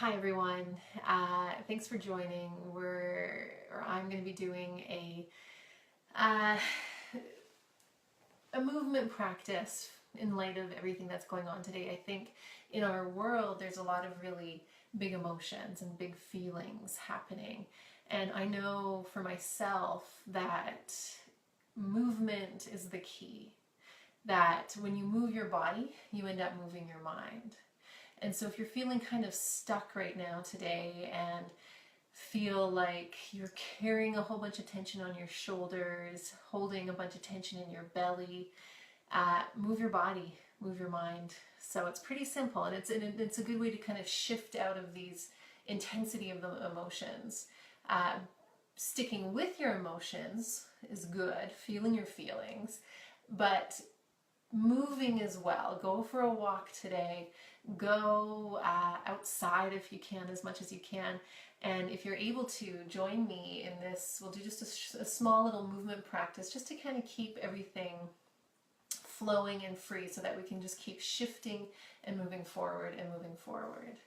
Hi everyone. Thanks for joining. I'm going to be doing uh, a movement practice in light of everything that's going on today. I think in our world there's a lot of really big emotions and big feelings happening. And I know for myself that movement is the key. That when you move your body, you end up moving your mind. And so if you're feeling kind of stuck right now today and feel like you're carrying a whole bunch of tension on your shoulders, holding a bunch of tension in your belly, move your body, move your mind. So it's pretty simple, and it's a good way to kind of shift out of these intensity of the emotions. Sticking with your emotions is good, feeling your feelings, but moving as well. Go for a walk today. Go outside if you can, as much as you can. And if you're able to, join me in this. We'll do just a small little movement practice just to kind of keep everything flowing and free so that we can just keep shifting and moving forward and moving forward.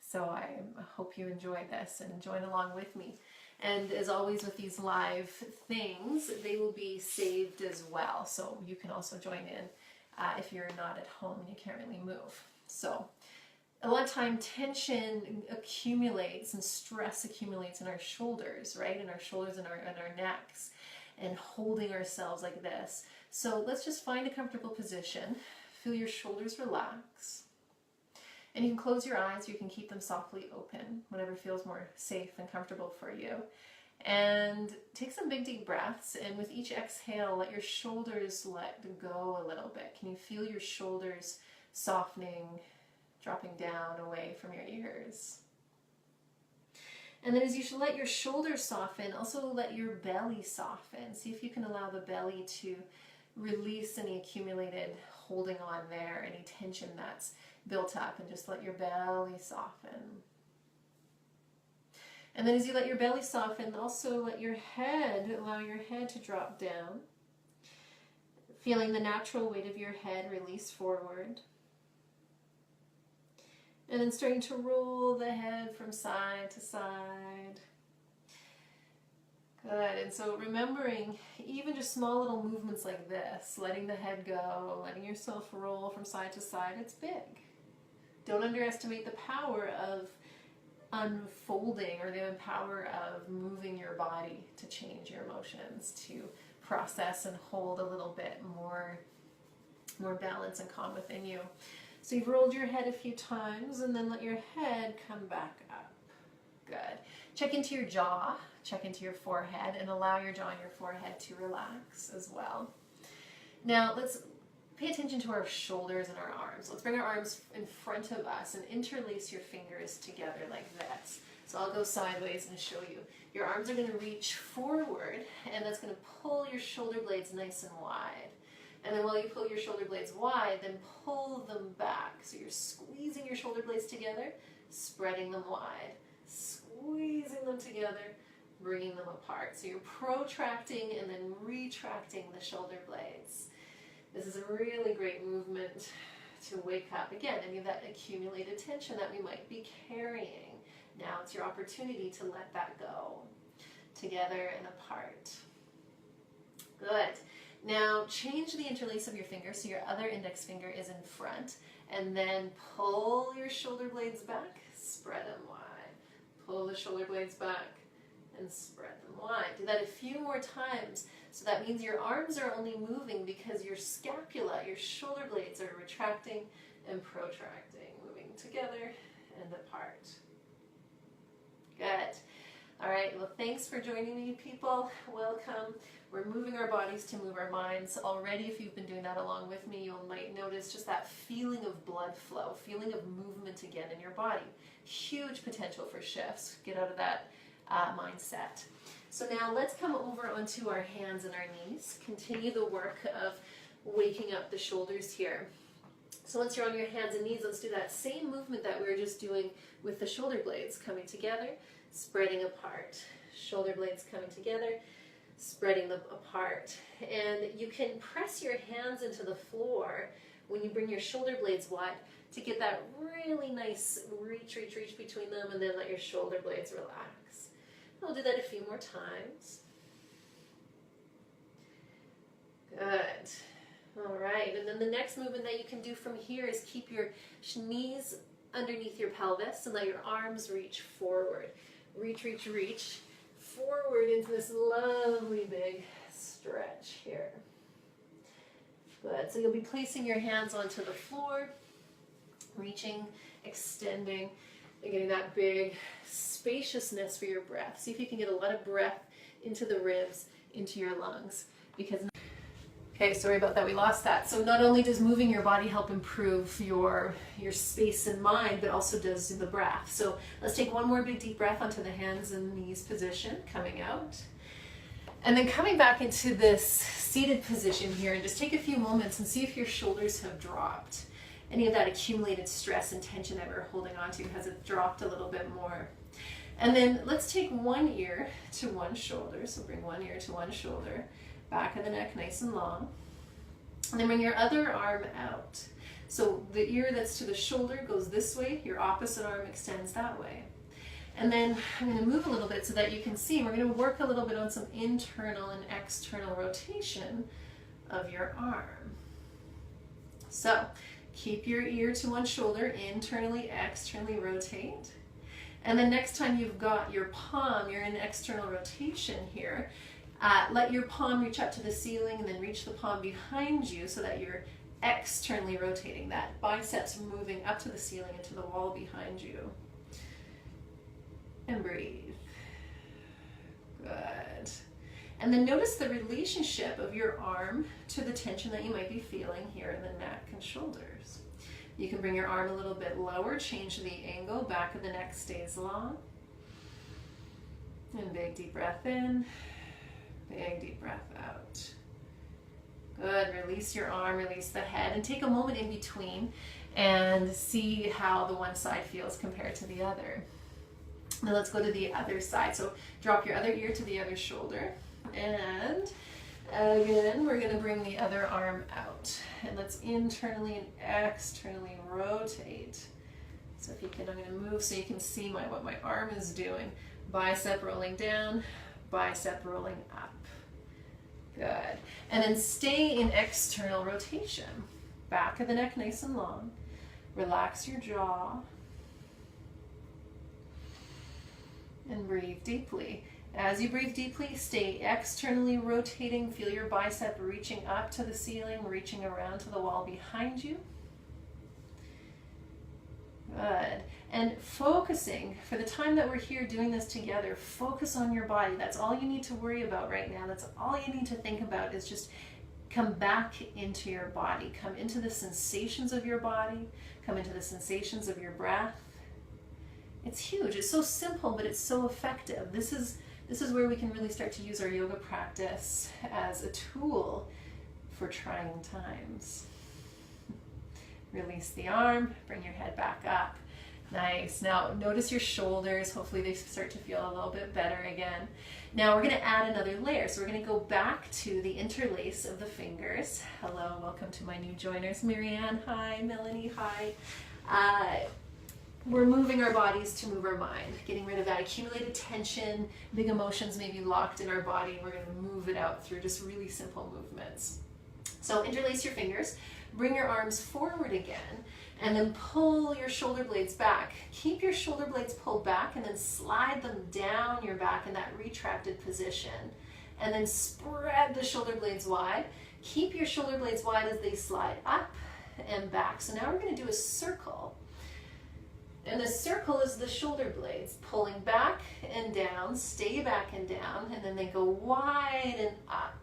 So I hope you enjoy this and join along with me. And as always with these live things, they will be saved as well. So you can also join in if you're not at home and you can't really move. So a lot of time tension accumulates and stress accumulates in our shoulders, right? In our shoulders and our necks, and holding ourselves like this. So let's just find a comfortable position. Feel your shoulders relax. And you can close your eyes, you can keep them softly open, whatever feels more safe and comfortable for you. And take some big deep breaths, and with each exhale, let your shoulders let go a little bit. Can you feel your shoulders softening, dropping down away from your ears? And then as you let your shoulders soften, also let your belly soften. See if you can allow the belly to release any accumulated holding on there, any tension that's built up, and just let your belly soften. And then as you let your belly soften, also let your head, allow your head to drop down. Feeling the natural weight of your head release forward. And then starting to roll the head from side to side. Good. And so remembering even just small little movements like this, letting the head go, letting yourself roll from side to side, it's big. Don't underestimate the power of unfolding or the power of moving your body to change your emotions, to process and hold a little bit more balance and calm within you. So you've rolled your head a few times, and then let your head come back up. Good. Check into your jaw, check into your forehead, and allow your jaw and your forehead to relax as well. Now let's pay attention to our shoulders and our arms. Let's bring our arms in front of us and interlace your fingers together like this. So I'll go sideways and show you. Your arms are going to reach forward, and that's going to pull your shoulder blades nice and wide. And then while you pull your shoulder blades wide, then pull them back. So you're squeezing your shoulder blades together, spreading them wide, squeezing them together, bringing them apart. So you're protracting and then retracting the shoulder blades. This is a really great movement to wake up, again, any of that accumulated tension that we might be carrying. Now it's your opportunity to let that go, together and apart. Good. Now change the interlace of your fingers so your other index finger is in front, and then pull your shoulder blades back, spread them wide. Pull the shoulder blades back and spread them wide. Do that a few more times. So that means your arms are only moving because your scapula, your shoulder blades are retracting and protracting, moving together and apart. Good. All right, well, thanks for joining me, people. Welcome. We're moving our bodies to move our minds. Already, if you've been doing that along with me, you might notice just that feeling of blood flow, feeling of movement again in your body. Huge potential for shifts. Get out of that mindset. So now let's come over onto our hands and our knees. Continue the work of waking up the shoulders here. So once you're on your hands and knees, let's do that same movement that we were just doing with the shoulder blades coming together, spreading apart. Shoulder blades coming together, spreading them apart. And you can press your hands into the floor when you bring your shoulder blades wide to get that really nice reach between them, and then let your shoulder blades relax. We'll do that a few more times. Good. All right, and then the next movement that you can do from here is keep your knees underneath your pelvis and let your arms reach forward. Reach forward into this lovely big stretch here. Good, so you'll be placing your hands onto the floor, reaching, extending, and getting that big spaciousness for your breath. See if you can get a lot of breath into the ribs, into your lungs, because okay, sorry about that, we lost that. So not only does moving your body help improve your space and mind, but also does the breath. So let's take one more big deep breath onto the hands and knees position, coming out. And then coming back into this seated position here, and just take a few moments and see if your shoulders have dropped. Any of that accumulated stress and tension that we're holding on to, has it dropped a little bit more? And then let's take one ear to one shoulder. So bring one ear to one shoulder. Back of the neck nice and long. And then bring your other arm out. So the ear that's to the shoulder goes this way, your opposite arm extends that way. And then I'm going to move a little bit so that you can see, we're going to work a little bit on some internal and external rotation of your arm. So keep your ear to one shoulder, internally, externally rotate. And then next time you've got your palm, you're in external rotation here. Let your palm reach up to the ceiling and then reach the palm behind you so that you're externally rotating, that biceps moving up to the ceiling and to the wall behind you. And breathe. Good. And then notice the relationship of your arm to the tension that you might be feeling here in the neck and shoulders. You can bring your arm a little bit lower, change the angle, back of the neck stays long. And big deep breath in. Big deep breath out. Good, release your arm, release the head, and take a moment in between and see how the one side feels compared to the other. Now let's go to the other side. So drop your other ear to the other shoulder, and again we're going to bring the other arm out, and let's internally and externally rotate. So if you can, I'm going to move so you can see what my arm is doing. Bicep rolling down, bicep rolling up. Good. And then stay in external rotation. Back of the neck nice and long. Relax your jaw. And breathe deeply. As you breathe deeply, stay externally rotating. Feel your bicep reaching up to the ceiling, reaching around to the wall behind you. Good. And focusing, for the time that we're here doing this together, focus on your body. That's all you need to worry about right now. That's all you need to think about, is just come back into your body. Come into the sensations of your body. Come into the sensations of your breath. It's huge. It's so simple, but it's so effective. This is where we can really start to use our yoga practice as a tool for trying times. Release the arm, bring your head back up. Nice. Now notice your shoulders. Hopefully they start to feel a little bit better again. Now we're going to add another layer. So we're going to go back to the interlace of the fingers. Hello, welcome to my new joiners. Marianne, hi. Melanie, hi. We're moving our bodies to move our mind, getting rid of that accumulated tension, big emotions maybe locked in our body. We're going to move it out through just really simple movements. So interlace your fingers, bring your arms forward again, and then pull your shoulder blades back. Keep your shoulder blades pulled back and then slide them down your back in that retracted position. And then spread the shoulder blades wide. Keep your shoulder blades wide as they slide up and back. So now we're going to do a circle. And the circle is the shoulder blades pulling back and down, stay back and down, and then they go wide and up,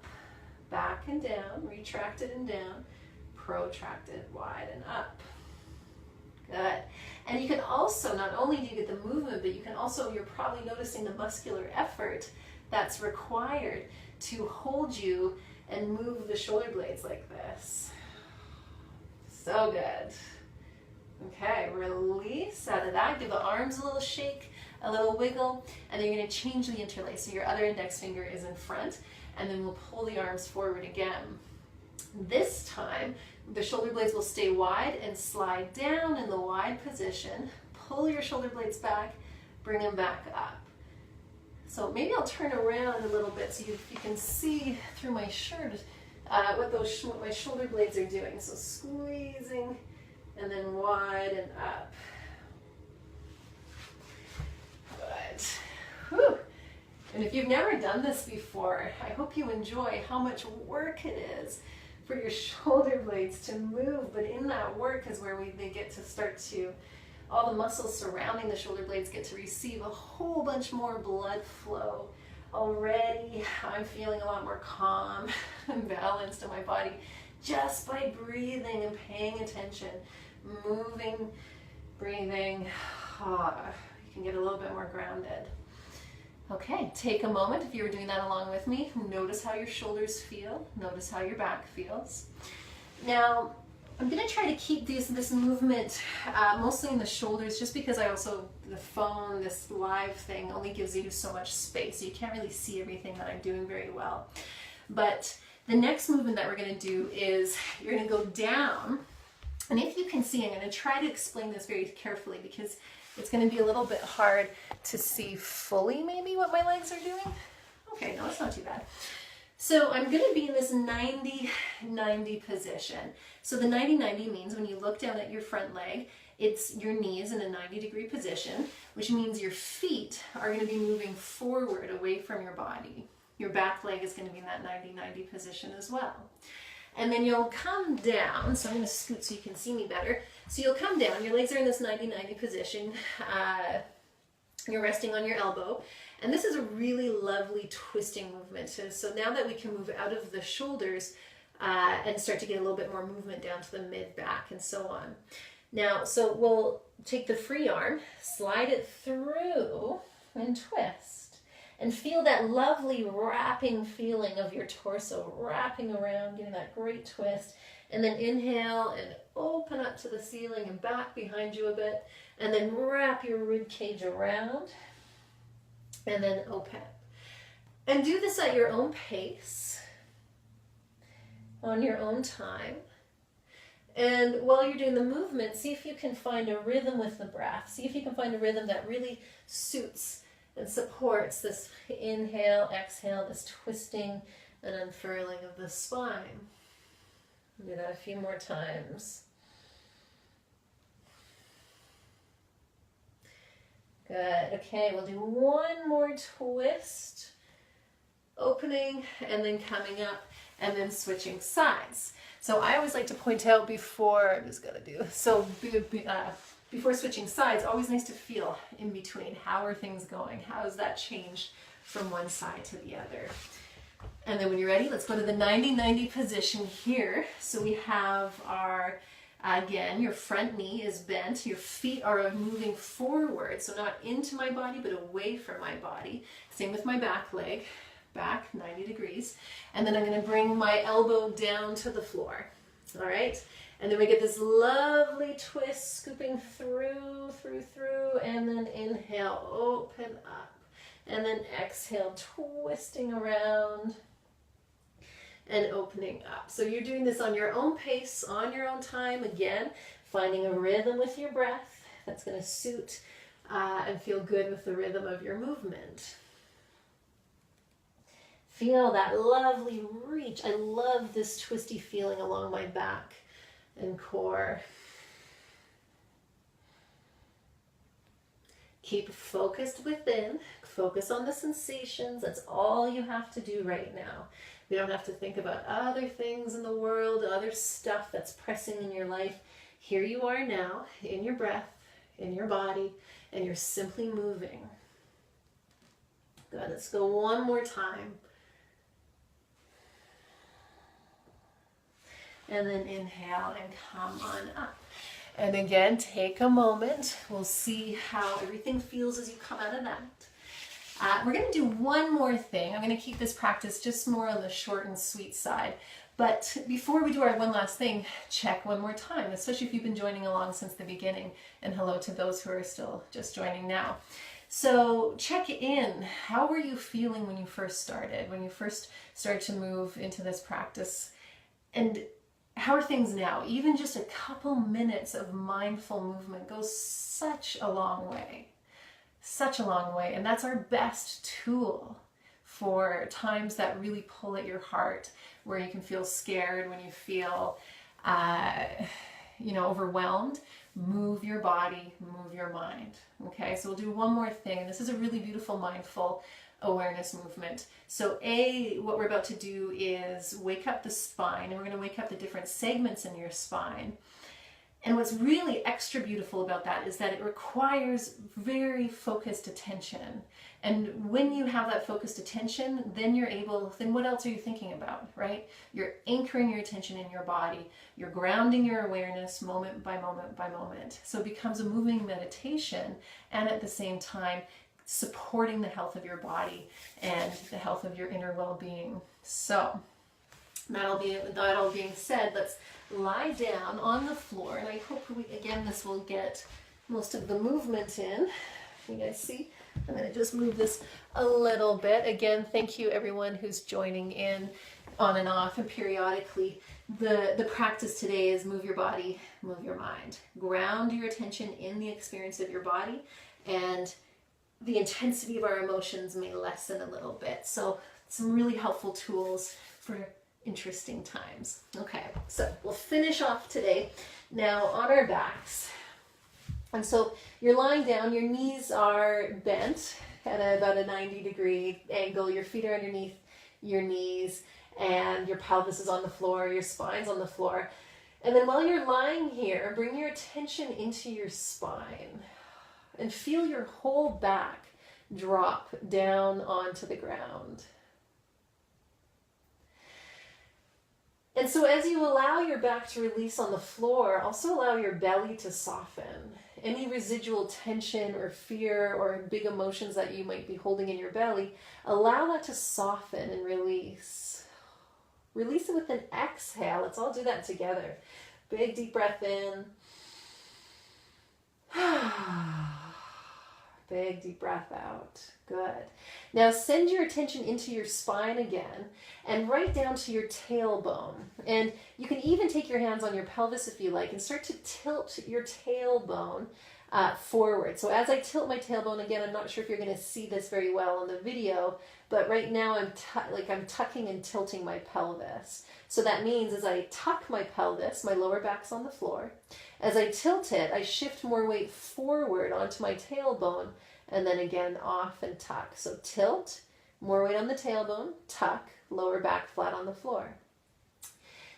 back and down, retracted and down, protracted, wide and up. Good. And you can also, not only do you get the movement, but you can also, you're probably noticing the muscular effort that's required to hold you and move the shoulder blades like this. So good. Okay, release out of that. Give the arms a little shake, a little wiggle, and then you're going to change the interlace. So your other index finger is in front, and then we'll pull the arms forward again. This time, the shoulder blades will stay wide and slide down in the wide position. Pull your shoulder blades back, bring them back up. So maybe I'll turn around a little bit so you can see through my shirt what my shoulder blades are doing. So squeezing and then wide and up. Good. Whew. And if you've never done this before, I hope you enjoy how much work it is for your shoulder blades to move. But in that work is where they get to start to, all the muscles surrounding the shoulder blades get to receive a whole bunch more blood flow. Already, I'm feeling a lot more calm and balanced in my body just by breathing and paying attention, moving, breathing. You can get a little bit more grounded. Okay, take a moment if you were doing that along with me. Notice how your shoulders feel. Notice how your back feels. Now, I'm going to try to keep this movement mostly in the shoulders, just because the phone, this live thing only gives you so much space. So you can't really see everything that I'm doing very well. But the next movement that we're going to do is you're going to go down. And if you can see, I'm going to try to explain this very carefully because it's going to be a little bit hard to see fully maybe what my legs are doing. Okay, no, it's not too bad. So I'm going to be in this 90-90 position. So the 90-90 means when you look down at your front leg, it's your knees in a 90-degree position, which means your feet are going to be moving forward away from your body. Your back leg is going to be in that 90-90 position as well. And then you'll come down, so I'm going to scoot so you can see me better. So you'll come down, your legs are in this 90-90 position, you're resting on your elbow, and this is a really lovely twisting movement. So now that we can move out of the shoulders and start to get a little bit more movement down to the mid-back and so on. Now, so we'll take the free arm, slide it through and twist. And feel that lovely wrapping feeling of your torso, wrapping around, getting that great twist. And then inhale and open up to the ceiling and back behind you a bit. And then wrap your rib cage around. And then open. And do this at your own pace, on your own time. And while you're doing the movement, see if you can find a rhythm with the breath. See if you can find a rhythm that really suits and supports this inhale, exhale, this twisting and unfurling of the spine. Do that a few more times. Good. Okay, we'll do one more twist. Opening and then coming up and then switching sides. So I always like to point out before switching sides, always nice to feel in between. How are things going? How has that changed from one side to the other? And then when you're ready, let's go to the 90-90 position here. So we have our, again, your front knee is bent. Your feet are moving forward. So not into my body, but away from my body. Same with my back leg. Back 90 degrees. And then I'm going to bring my elbow down to the floor. All right. And then we get this lovely twist, scooping through, and then inhale, open up. And then exhale, twisting around and opening up. So you're doing this on your own pace, on your own time. Again, finding a rhythm with your breath that's going to suit and feel good with the rhythm of your movement. Feel that lovely reach. I love this twisty feeling along my back and core. Keep focused within. Focus on the sensations. That's all you have to do right now. You don't have to think about other things in the world, other stuff that's pressing in your life. Here you are now, in your breath, in your body, and you're simply moving. Good. Let's go one more time. And then inhale and come on up. And again, take a moment. We'll see how everything feels as you come out of that. We're going to do one more thing. I'm going to keep this practice just more on the short and sweet side. But before we do our one last thing, check one more time, especially if you've been joining along since the beginning. And hello to those who are still just joining now. So check in. How were you feeling when you first started? When you first started to move into this practice? And how are things now? Even just a couple minutes of mindful movement goes such a long way. Such a long way. And that's our best tool for times that really pull at your heart, where you can feel scared, when you feel, overwhelmed. Move your body, move your mind. Okay, so we'll do one more thing. This is a really beautiful mindful awareness movement. So what we're about to do is wake up the spine, and we're going to wake up the different segments in your spine. And what's really extra beautiful about that is that it requires very focused attention. And when you have that focused attention, then what else are you thinking about, right? You're anchoring your attention in your body. You're grounding your awareness moment by moment by moment. So it becomes a moving meditation, and at the same time, supporting the health of your body and the health of your inner well-being. So that all being said, let's lie down on the floor, and I hope this will get most of the movement in. You guys see? I'm going to just move this a little bit. Again, thank you everyone who's joining in on and off and periodically. The practice today is move your body, move your mind. Ground your attention in the experience of your body, and the intensity of our emotions may lessen a little bit. So some really helpful tools for interesting times. Okay, so we'll finish off today now on our backs. And so you're lying down, your knees are bent at about a 90-degree angle. Your feet are underneath your knees, and your pelvis is on the floor, your spine's on the floor. And then while you're lying here, bring your attention into your spine and feel your whole back drop down onto the ground. And so as you allow your back to release on the floor, also allow your belly to soften. Any residual tension or fear or big emotions that you might be holding in your belly, allow that to soften and release. Release it with an exhale. Let's all do that together. Big deep breath in. Big deep breath out. Good. Now send your attention into your spine again and right down to your tailbone. And you can even take your hands on your pelvis if you like and start to tilt your tailbone forward. So as I tilt my tailbone again, I'm not sure if you're going to see this very well on the video, but right now I'm tucking and tilting my pelvis. So that means as I tuck my pelvis, my lower back's on the floor. As I tilt it, I shift more weight forward onto my tailbone, and then again off and tuck. So tilt, more weight on the tailbone, tuck, lower back flat on the floor.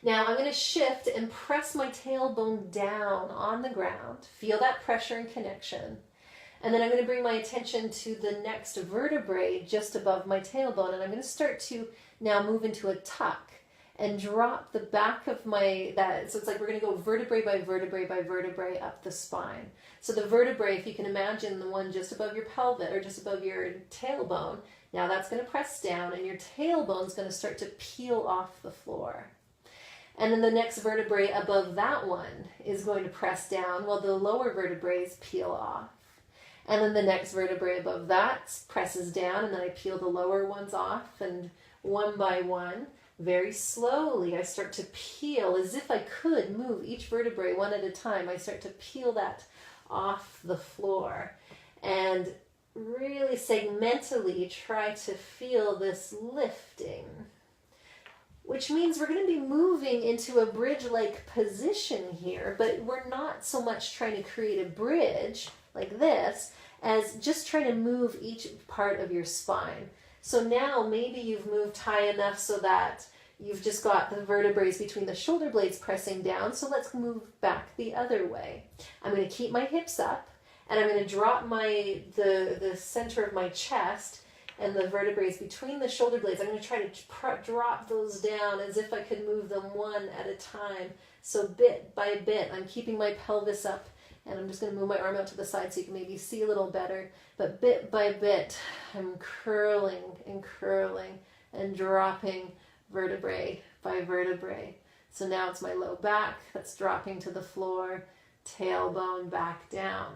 Now I'm going to shift and press my tailbone down on the ground. Feel that pressure and connection. And then I'm going to bring my attention to the next vertebrae just above my tailbone, and I'm going to start to now move into a tuck and drop the back of so it's like we're going to go vertebrae by vertebrae by vertebrae up the spine. So the vertebrae, if you can imagine the one just above your pelvis or just above your tailbone, now that's going to press down and your tailbone's going to start to peel off the floor. And then the next vertebrae above that one is going to press down while the lower vertebrae peel off. And then the next vertebrae above that presses down, and then I peel the lower ones off, and one by one, very slowly, I start to peel as if I could move each vertebrae one at a time. I start to peel that off the floor and really segmentally try to feel this lifting, which means we're going to be moving into a bridge-like position here, but we're not so much trying to create a bridge like this as just trying to move each part of your spine. So now maybe you've moved high enough so that you've just got the vertebrae between the shoulder blades pressing down. So let's move back the other way. I'm going to keep my hips up, and I'm going to drop the center of my chest and the vertebrae between the shoulder blades. I'm going to try to drop those down as if I could move them one at a time. So bit by bit, I'm keeping my pelvis up, and I'm just going to move my arm out to the side so you can maybe see a little better. But bit by bit, I'm curling and dropping vertebrae by vertebrae. So now it's my low back that's dropping to the floor, tailbone back down.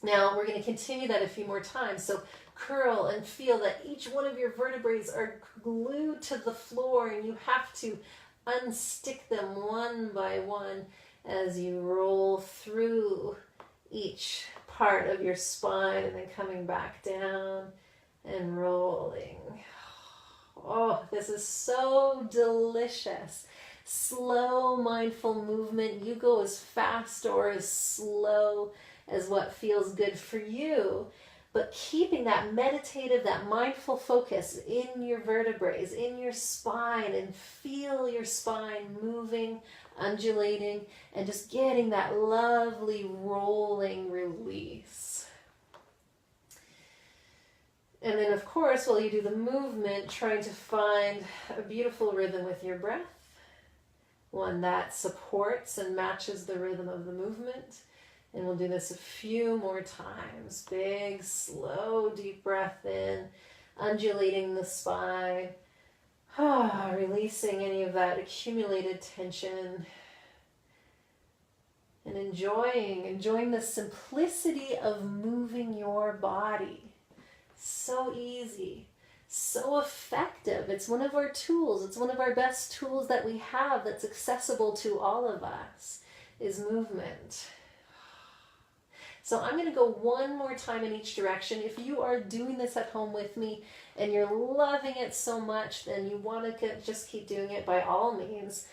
Now we're going to continue that a few more times. So curl and feel that each one of your vertebrae are glued to the floor, and you have to unstick them one by one as you roll through each part of your spine and then coming back down and rolling. Oh, this is so delicious. Slow, mindful movement. You go as fast or as slow as what feels good for you, but keeping that meditative, that mindful focus in your vertebrae, in your spine, and feel your spine moving, undulating, and just getting that lovely rolling release. And then, of course, while you do the movement, trying to find a beautiful rhythm with your breath, one that supports and matches the rhythm of the movement. And we'll do this a few more times. Big, slow, deep breath in, undulating the spine, releasing any of that accumulated tension, and enjoying the simplicity of moving your body. So easy, so effective. It's one of our tools. It's one of our best tools that we have that's accessible to all of us, is movement. So I'm going to go one more time in each direction. If you are doing this at home with me and you're loving it so much, then you want to just keep doing it. By all means,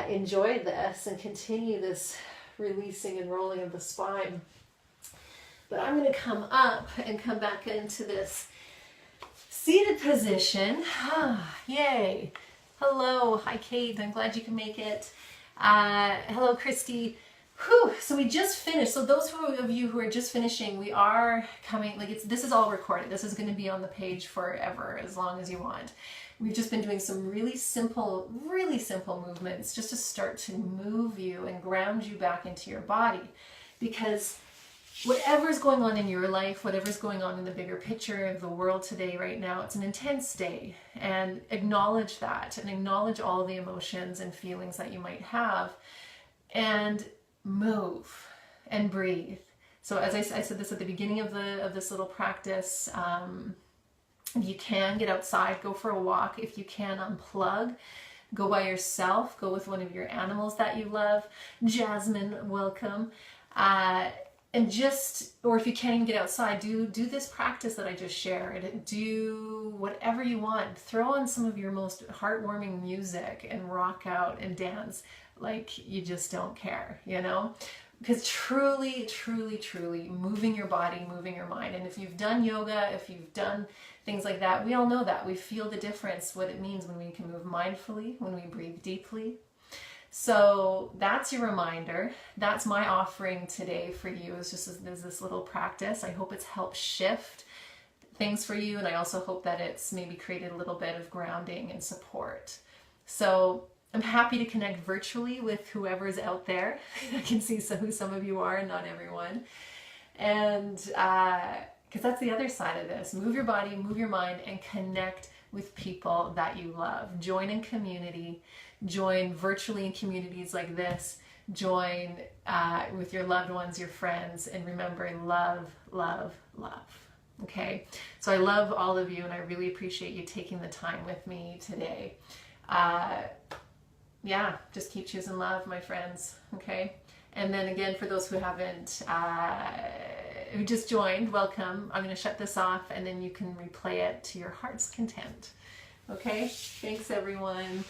enjoy this and continue this releasing and rolling of the spine. But I'm going to come up and come back into this seated position. Yay. Hello. Hi, Kate. I'm glad you can make it. Hello, Christy. Whew. So we just finished. So those of you who are just finishing, we are coming, this is all recorded. This is going to be on the page forever, as long as you want. We've just been doing some really simple movements just to start to move you and ground you back into your body. Because whatever's going on in your life, whatever's going on in the bigger picture of the world today, right now, it's an intense day. And acknowledge that, and acknowledge all the emotions and feelings that you might have. And move and breathe. So as I said this at the beginning of this little practice, if you can, get outside, go for a walk. If you can, unplug. Go by yourself. Go with one of your animals that you love. Jasmine, welcome. And or if you can't even get outside, do this practice that I just shared. Do whatever you want. Throw on some of your most heartwarming music and rock out and dance like you just don't care, you know? Because truly, truly, truly moving your body, moving your mind. And if you've done yoga, if you've done things like that, we all know that. We feel the difference, what it means when we can move mindfully, when we breathe deeply. So that's your reminder. That's my offering today for you. It's just this little practice. I hope it's helped shift things for you. And I also hope that it's maybe created a little bit of grounding and support. So I'm happy to connect virtually with whoever's out there. I can see who some of you are and not everyone. And because that's the other side of this. Move your body, move your mind, and connect with people that you love. Join in community. Join virtually in communities like this. Join with your loved ones, your friends, and remember, love, love, love. Okay? So I love all of you, and I really appreciate you taking the time with me today. Yeah, just keep choosing love, my friends, okay? And then again, for those who haven't, who just joined, welcome. I'm going to shut this off, and then you can replay it to your heart's content. Okay? Thanks, everyone.